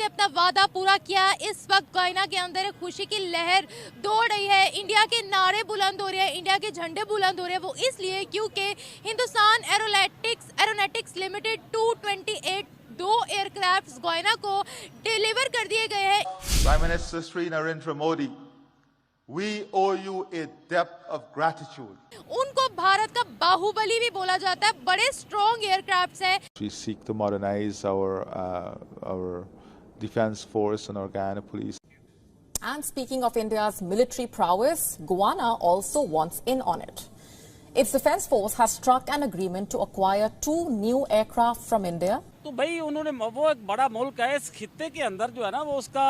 ने अपना वादा पूरा किया। इस वक्त गयाना के अंदर एक खुशी की लहर दौड़ रही है। इंडिया के नारे बुलंद हो रहे हैं, इंडिया के झंडे बुलंद हो रहे हैं। वो इसलिए क्योंकि हिंदुस्तान एरोनॉटिक्स लिमिटेड 228 दो एयरक्राफ्ट गयाना को डिलीवर कर दिए गए हैं। Prime Minister Sri Narendra Modi, we owe you a debt of gratitude. उनको भारत का बाहुबली भी बोला जाता है। बड़े स्ट्रॉन्ग एयरक्राफ्ट्स हैं। We seek to modernize our defense force and our Guyana police. And speaking of India's military prowess, Guyana also wants in on it. Its defense force has struck an agreement to acquire 2 new aircraft from India. तो भाई उन्होंने वो एक बड़ा मुल्क है, इस खित्ते के अंदर जो है ना वो उसका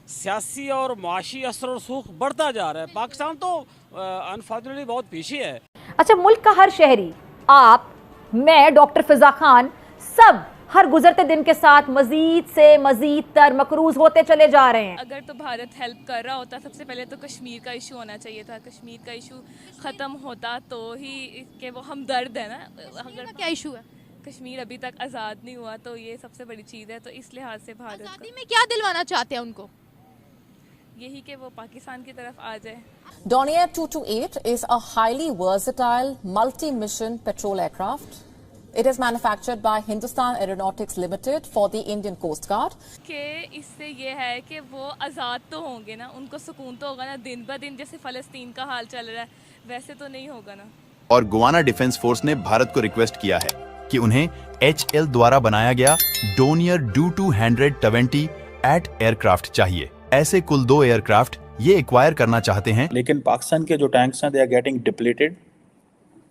सियासी और मुआशी असर और सूख बढ़ता जा रहा है। पाकिस्तान तो अनफॉर्चुनेटली बहुत पीछे है। अच्छा, मुल्क का हर शहरी, आप, मैं, डॉक्टर फिजा खान, सब हर गुजरते दिन के साथ मजीद से मजीद तर मकरूज होते चले जा रहे हैं। अगर तो भारत हेल्प कर रहा होता, सबसे पहले तो कश्मीर का इशू होना चाहिए था। कश्मीर का इशू ख़त्म होता तो ही कि वो हमदर्द है ना। अगर क्या इशू है? कश्मीर अभी तक आज़ाद नहीं हुआ तो ये सबसे बड़ी चीज़ है। तो इस लिहाज से भारत आज़ादी में क्या दिलवाना चाहते हैं उनको? यही कि वो पाकिस्तान की तरफ आ जाए। Dornier 228 is a highly versatile multi-mission patrol aircraft. It is manufactured by Hindustan Aeronautics Limited for the Indian Coast Guard. कि इससे ये है कि वो आज़ाद तो होंगे ना, उनको सुकून तो होगा ना। दिन ब दिन जैसे फ़लस्तीन का हाल चल रहा है वैसे तो नहीं होगा ना। और गुयाना डिफेंस फोर्स ने भारत को रिक्वेस्ट किया है कि उन्हें HL द्वारा बनाया गया डोनियर डू 220 एट एयरक्राफ्ट चाहिए। ऐसे कुल 2 एयरक्राफ्ट ये एक्वायर करना चाहते हैं। लेकिन पाकिस्तान के जो टैंक्स हैं दे आर गेटिंग डिप्लीटेड,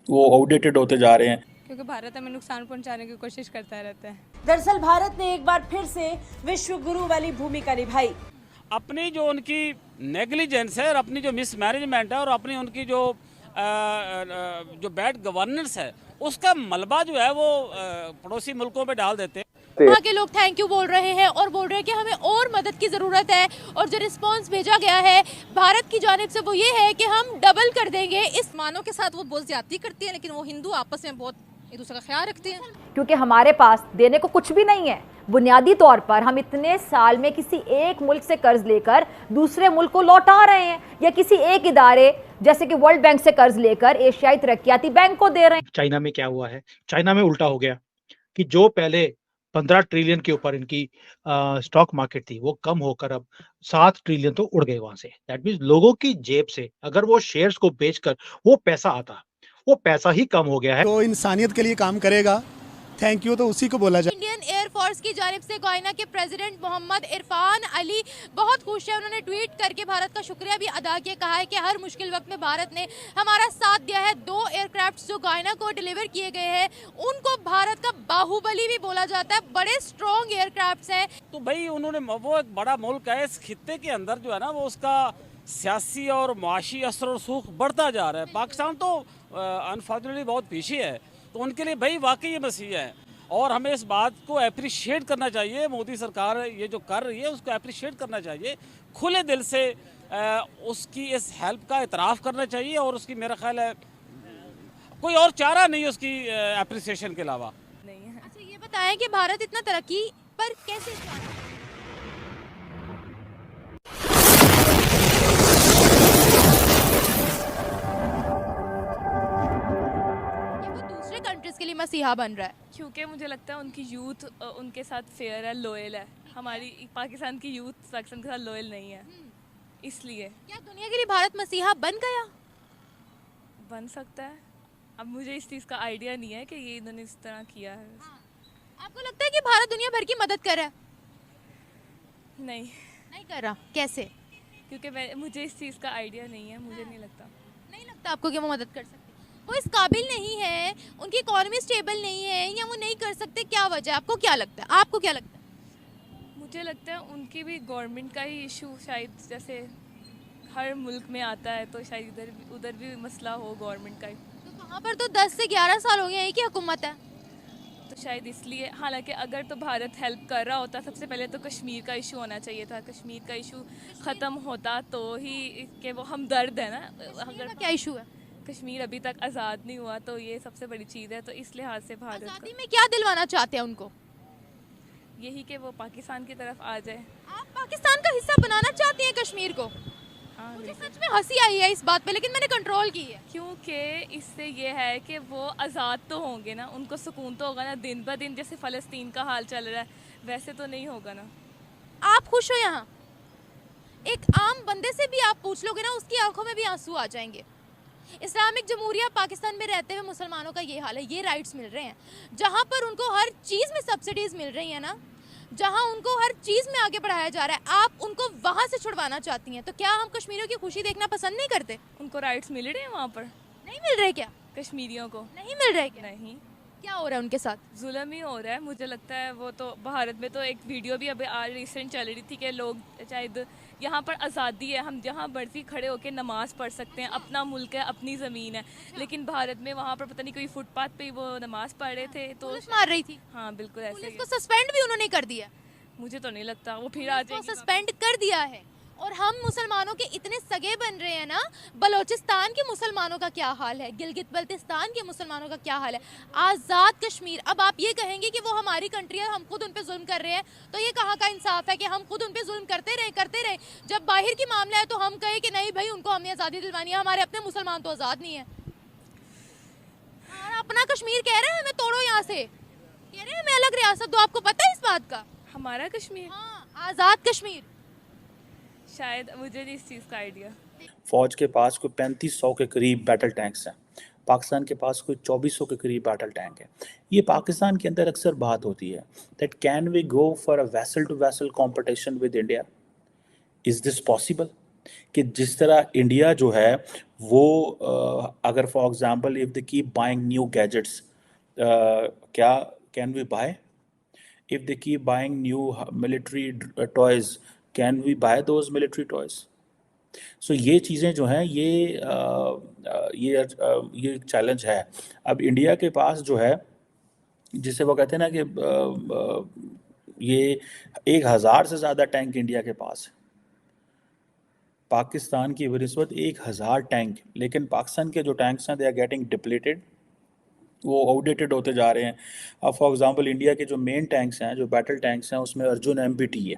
वो आउटडेटेड होते जा रहे हैं क्योंकि भारत हमें नुकसान पहुंचाने की कोशिश करता रहता है। दरअसल भारत ने एक बार फिर से विश्व गुरु वाली भूमिका निभाई। अपनी जो उनकी नेग्लिजेंस है और अपनी जो मिसमैनेजमेंट है और अपनी उनकी जो बैड गवर्नेंस है उसका मलबा जो है वो पड़ोसी मुल्कों पे डाल देते हैं। वहाँ के लोग थैंक यू बोल रहे हैं और बोल रहे हैं कि हमें और मदद की ज़रूरत है। और जो रिस्पांस भेजा गया है भारत की जानिब से वो ये है कि हम डबल कर देंगे। इस मानों के साथ वो बहुत ज्यादती करती है, लेकिन वो हिंदू आपस में बहुत एक दूसरे का ख्याल रखते हैं। क्योंकि हमारे पास देने को कुछ भी नहीं है। बुनियादी तौर पर हम इतने साल में किसी एक मुल्क से कर्ज लेकर दूसरे मुल्क को लौटा रहे हैं, या किसी एक इदारे जैसे कि वर्ल्ड बैंक से कर्ज लेकर एशियाई तरक्याती बैंक को दे रहे हैं। चाइना में क्या हुआ है? चाइना में उल्टा हो गया कि जो पहले 15 ट्रिलियन के ऊपर इनकी स्टॉक मार्केट थी वो कम होकर अब 7 ट्रिलियन तो उड़ गए वहां से। दैट मीन्स लोगों की जेब से अगर वो शेयर्स को बेचकर वो पैसा आता, वो पैसा ही कम हो गया है। तो इंसानियत के लिए काम करेगा, थैंक यू तो उसी को बोला जाए। इंडियन एयरफोर्स की जानिब से गयाना के प्रेसिडेंट मोहम्मद इरफान अली बहुत खुश है। उन्होंने ट्वीट करके भारत का शुक्रिया भी अदा किया। कहा है कि हर मुश्किल वक्त में भारत ने हमारा साथ दिया है। 2 एयरक्राफ्ट जो गयाना को डिलीवर किए गए हैं उनको भारत का बाहुबली भी बोला जाता है। बड़े स्ट्रॉन्ग एयरक्राफ्ट हैं। तो भाई उन्होंने वो एक बड़ा मुल्क है, इस खित्ते के अंदर जो है ना वो उसका सियासी और मुआशी असर और सूख बढ़ता जा रहा है। पाकिस्तान तो अनफॉर्चुनेटली बहुत पीछे है। तो उनके लिए भाई वाकई ये मसीहा है और हमें इस बात को अप्रिशिएट करना चाहिए। मोदी सरकार ये जो कर रही है उसको अप्रिशिएट करना चाहिए, खुले दिल से उसकी इस हेल्प का इतराफ़ करना चाहिए। और उसकी मेरा ख्याल है कोई और चारा नहीं है उसकी अप्रिसिएशन के अलावा। नहीं है। अच्छा, ये बताएं कि भारत इतना तरक्की पर कैसे जा रहा है? कंट्रीज के लिए मसीहा बन रहा है क्योंकि मुझे लगता है उनकी यूथ उनके साथ फेयर है, लॉयल है। हमारी पाकिस्तान की यूथ पाकिस्तान के साथ लॉयल नहीं है, इसलिए। क्या दुनिया के लिए भारत मसीहा बन गया? बन सकता है। अब मुझे इस चीज़ का आइडिया नहीं है कि ये इन्होंने इस तरह किया है। आपको लगता है कि भारत दुनिया भर की मदद कर रहा है? नहीं कर रहा। कैसे? क्योंकि मुझे इस चीज़ का आइडिया नहीं है। मुझे नहीं लगता आपको कि वो मदद कर सकते? वो इस काबिल नहीं है, उनकी इकोनॉमी स्टेबल नहीं है, या वो नहीं कर सकते? क्या वजह? आपको क्या लगता है? आपको क्या लगता है? मुझे लगता है उनकी भी गवर्नमेंट का ही इशू, शायद जैसे हर मुल्क में आता है तो शायद उधर भी मसला हो गवर्नमेंट का ही। तो वहाँ पर तो 10 से 11 साल हो गए एक ही हुकूमत है, तो शायद इसलिए। हालांकि अगर तो भारत हेल्प कर रहा होता, सबसे पहले तो कश्मीर का इशू होना चाहिए था। कश्मीर का इशू ख़त्म होता तो ही कि वो हमदर्द है ना। अगर क्या इशू है? कश्मीर अभी तक आज़ाद नहीं हुआ तो ये सबसे बड़ी चीज़ है। तो इस लिहाज से भारत आज़ादी में क्या दिलवाना चाहते हैं उनको? यही कि वो पाकिस्तान की तरफ आ जाए। आप पाकिस्तान का हिस्सा बनाना चाहती हैं कश्मीर को? हाँ, मुझे सच में हंसी आई है इस बात पे, लेकिन मैंने कंट्रोल की है। क्योंकि इससे ये है कि वो आज़ाद तो होंगे ना, उनको सुकून तो होगा ना। दिन ब दिन जैसे फ़लस्तीन का हाल चल रहा है वैसे तो नहीं होगा ना। आप खुश हो यहाँ? एक आम बंदे से भी आप पूछ लोगे ना, उसकी आंखों में भी आंसू आ जाएंगे। इस्लामिक जमहूरिया पाकिस्तान में रहते हुए मुसलमानों का ये हाल है, ये राइट्स मिल रहे हैं जहाँ पर उनको हर चीज़ में सब्सिडीज मिल रही है ना, जहाँ उनको हर चीज़ में आगे बढ़ाया जा रहा है, आप उनको वहाँ से छुड़वाना चाहती हैं। तो क्या हम कश्मीरियों की खुशी देखना पसंद नहीं करते? उनको राइट्स मिल रहे हैं वहाँ पर? नहीं मिल रहे क्या? कश्मीरियों को नहीं मिल रहे क्या? नहीं, क्या हो रहा है उनके साथ? जुल्म ही हो रहा है मुझे लगता है। वो तो भारत में तो एक वीडियो भी अभी आज रिसेंट चल रही थी कि लोग शायद यहाँ पर आज़ादी है, हम जहाँ मर्जी खड़े होकर नमाज़ पढ़ सकते हैं, अपना मुल्क है, अपनी ज़मीन है। लेकिन भारत में वहाँ पर पता नहीं कोई फुटपाथ पे ही वो नमाज़ पढ़ रहे थे तो पुलिस मार रही थी। हाँ बिल्कुल ऐसे पुलिस को सस्पेंड भी उन्होंने कर दिया। मुझे तो नहीं लगता वो फिर आ जाएगी। सस्पेंड कर दिया है। और हम मुसलमानों के इतने सगे बन रहे हैं ना, बलोचिस्तान के मुसलमानों का क्या हाल है, गिलगित बल्तिस्तान के मुसलमानों का क्या हाल है, आज़ाद कश्मीर। अब आप ये कहेंगे कि वो हमारी कंट्री है, हम खुद उन पे जुल्म कर रहे हैं, तो ये कहाँ का इंसाफ है कि हम खुद उन पे जुल्म करते रहे। जब बाहर की मामला है तो हम कहे कि नहीं भाई उनको हमने आज़ादी दिलवानी है, हमारे अपने मुसलमान तो आज़ाद नहीं है। और अपना कश्मीर कह रहे हैं हमें तोड़ो यहाँ से, कह रहे हैं हमें अलग रियासत दो। आपको पता है इस बात का? हमारा कश्मीर, हाँ, आज़ाद कश्मीर। शायद मुझे नहीं इस चीज़ का आइडिया। फौज के पास कोई 3500 के करीब बैटल टैंक्स हैं, पाकिस्तान के पास कोई 2400 के करीब बैटल टैंक है। ये पाकिस्तान के अंदर अक्सर बात होती है that can we go for a vessel to vessel competition with India, is this possible? कि जिस तरह इंडिया जो है वो अगर for example if they keep buying new gadgets, क्या can we buy? If they keep buying new military toys, can we buy those military toys? So ये चीज़ें जो हैं ये चैलेंज है। अब इंडिया के पास जो है, जिसे वो कहते हैं ना कि ये 1000 से ज़्यादा टैंक इंडिया के पास है। पाकिस्तान की बनिस्बत 1000 टैंक, लेकिन पाकिस्तान के जो टैंक्स हैं दे आर गेटिंग डिप्लीटेड, वो आउटडेटेड होते जा रहे हैं। अब फॉर एग्जांपल इंडिया के जो मेन टैंक्स हैं, जो बैटल टैंक्स हैं, उसमें अर्जुन MBT है,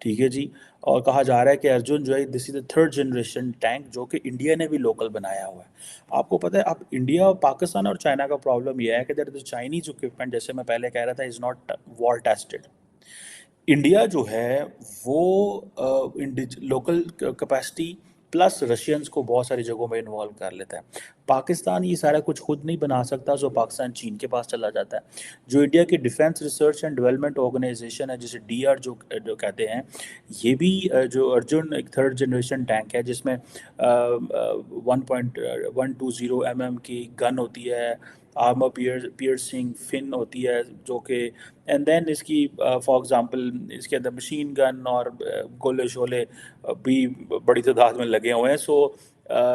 ठीक है जी। और कहा जा रहा है कि अर्जुन जो है this is the 3rd generation tank जो कि इंडिया ने भी लोकल बनाया हुआ है। आपको पता है अब इंडिया, पाकिस्तान और चाइना का प्रॉब्लम यह है कि दैट द चाइनीज इक्विपमेंट, जैसे मैं पहले कह रहा था, is not war tested. India जो है वो लोकल कैपेसिटी प्लस रशियंस को बहुत सारी जगहों में इन्वॉल्व कर लेता है। पाकिस्तान ये सारा कुछ खुद नहीं बना सकता, जो पाकिस्तान चीन के पास चला जाता है। जो इंडिया की defence research and development organisation है, जिसे DR जो कहते हैं, ये भी जो अर्जुन एक 3rd जनरेशन टैंक है जिसमें 1.120 mm की गन होती है, आर्मर पियर्सिंग फिन होती है जो कि, एंड देन इसकी फॉर एग्जांपल इसके अंदर मशीन गन और गोले शोले भी बड़ी तादाद में लगे हुए हैं। सो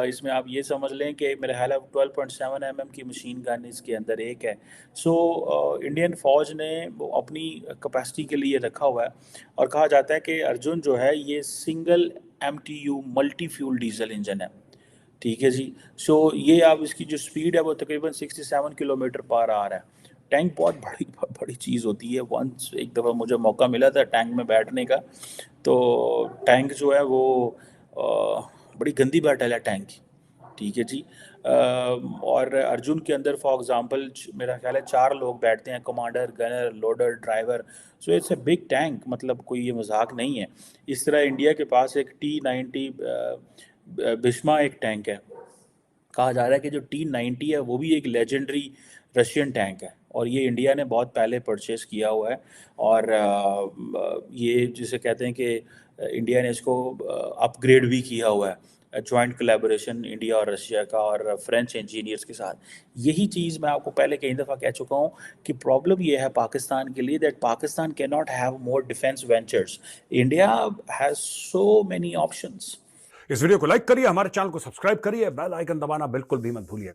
इसमें आप ये समझ लें कि मेरे ख्याल है 12.7 mm की मशीन गन इसके अंदर एक है। सो इंडियन फ़ौज ने वो अपनी कैपेसिटी के लिए रखा हुआ है, और कहा जाता है कि अर्जुन जो है ये single MTU multi fuel diesel engine है, ठीक है जी। सो ये आप इसकी जो स्पीड है वो तकरीबन 67 किलोमीटर पर आवर है। टैंक बहुत बड़ी चीज़ होती है। वंस एक दफ़ा मुझे मौका मिला था टैंक में बैठने का, तो टैंक जो है वो बड़ी गंदी बैटल है टैंक, ठीक है जी। और अर्जुन के अंदर फॉर एग्जांपल मेरा ख्याल है 4 लोग बैठते हैं, commander, gunner, loader, driver. So it's a big tank, मतलब कोई ये मजाक नहीं है। इस तरह इंडिया के पास एक T-90 भीष्मा एक टैंक है। कहा जा रहा है कि जो T-90 है वो भी एक लेजेंडरी रशियन टैंक है, और ये इंडिया ने बहुत पहले परचेज़ किया हुआ है। और ये जिसे कहते हैं कि इंडिया ने इसको अपग्रेड भी किया हुआ है, जॉइंट कोलैबोरेशन इंडिया और रशिया का और फ्रेंच इंजीनियर्स के साथ। यही चीज़ मैं आपको पहले कई दफ़ा कह चुका हूँ कि प्रॉब्लम ये है पाकिस्तान के लिए that Pakistan can not have more defence ventures, India has so many options. इस वीडियो को लाइक करिए, हमारे चैनल को सब्सक्राइब करिए, बेल आइकन दबाना बिल्कुल भी मत भूलिए।